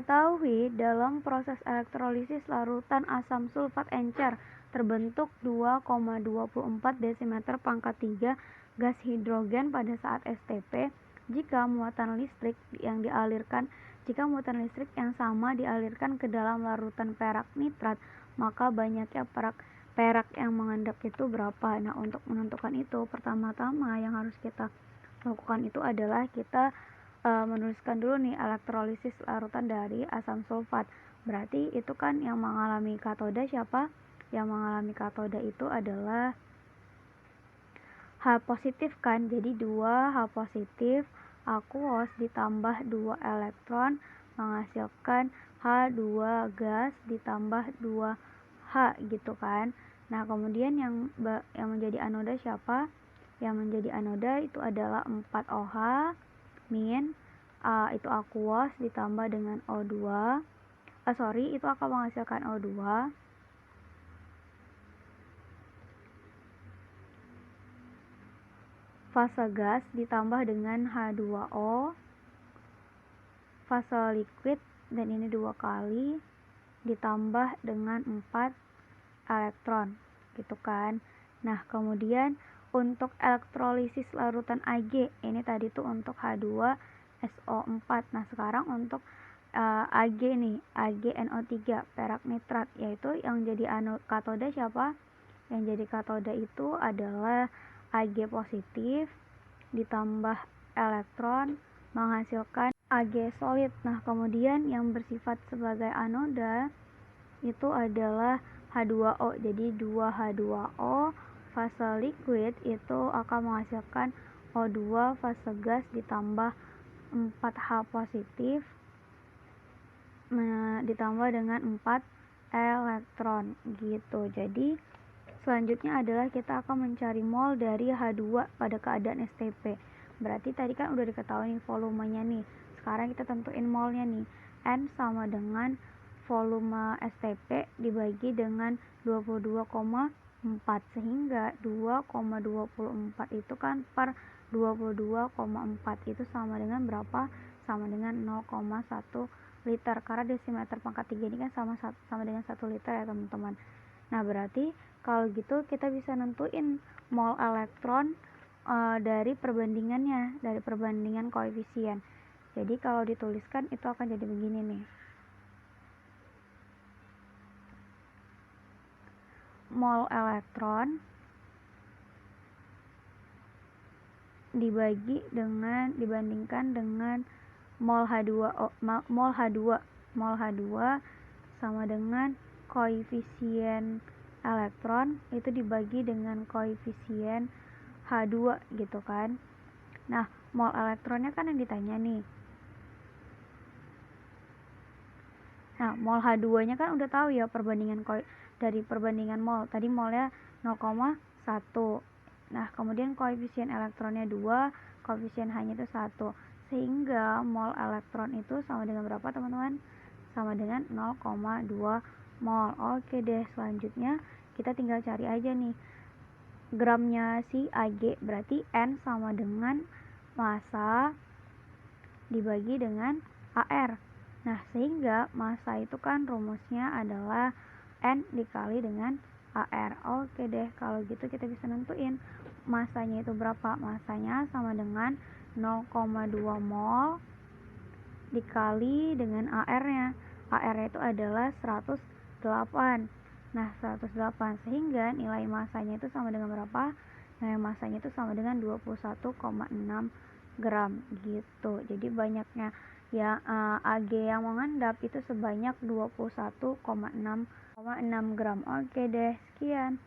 Diketahui dalam proses elektrolisis larutan asam sulfat encer terbentuk 2,24 desimeter pangkat 3 gas hidrogen pada saat STP jika muatan listrik yang sama dialirkan ke dalam larutan perak nitrat, maka banyaknya perak yang mengendap itu berapa. Nah, untuk menentukan itu, pertama-tama yang harus kita lakukan itu adalah kita menuliskan dulu nih elektrolisis larutan dari asam sulfat. Berarti itu kan yang mengalami katoda siapa? Yang mengalami katoda itu adalah H positif kan, jadi 2 H positif aqueous ditambah 2 elektron menghasilkan H2 gas ditambah 2 H gitu kan. Nah, kemudian yang menjadi anoda siapa? Yang menjadi anoda itu adalah 4 OH min itu aqueous ditambah dengan O2. Itu akan menghasilkan O2. Fase gas ditambah dengan H2O. Fase liquid, dan ini 2 kali ditambah dengan 4 elektron gitu kan. Nah, kemudian untuk elektrolisis larutan Ag, ini tadi tuh untuk H2SO4. Nah, sekarang untuk Ag nih, AgNO3 perak nitrat, yaitu yang jadi katoda siapa? Yang jadi katoda itu adalah Ag positif ditambah elektron menghasilkan Ag solid. Nah, kemudian yang bersifat sebagai anoda itu adalah H2O. Jadi 2H2O fase liquid itu akan menghasilkan O2 fase gas ditambah 4H positif ditambah dengan 4 elektron gitu. Jadi selanjutnya adalah kita akan mencari mol dari H2 pada keadaan STP. Berarti tadi kan udah diketahui nih volumenya nih. Sekarang kita tentuin molnya nih. N sama dengan volume STP dibagi dengan 22,4, sehingga 2,24 itu kan per 22,4 itu sama dengan berapa? Sama dengan 0,1 liter, karena desimeter pangkat 3 ini kan sama dengan 1 liter ya teman-teman. Nah, berarti kalau gitu kita bisa nentuin mol elektron dari perbandingannya, dari perbandingan koefisien. Jadi kalau dituliskan itu akan jadi begini nih. Mol elektron dibandingkan dengan mol H2 sama dengan koefisien elektron itu dibagi dengan koefisien H2 gitu kan. Nah, mol elektronnya kan yang ditanya nih. Nah, mol H2 nya kan udah tahu ya dari perbandingan mol. Tadi molnya 0,1. Nah, kemudian koefisien elektronnya 2, koefisien H-nya itu 1. Sehingga mol elektron itu sama dengan berapa, teman-teman? Sama dengan 0,2 mol. Oke deh, selanjutnya kita tinggal cari aja nih gramnya si Ag. Berarti N sama dengan massa dibagi dengan AR. Nah, sehingga massa itu kan rumusnya adalah N dikali dengan AR. Oke deh, kalau gitu kita bisa nentuin massanya itu berapa. Massanya sama dengan 0,2 mol dikali dengan AR-nya. AR-nya itu adalah 108. Nah, 108, sehingga nilai massanya itu sama dengan berapa? Nilai massanya itu sama dengan 21,6 gram gitu. Jadi banyaknya ya Ag yang mengendap itu sebanyak 21,6 gram. Oke deh, sekian.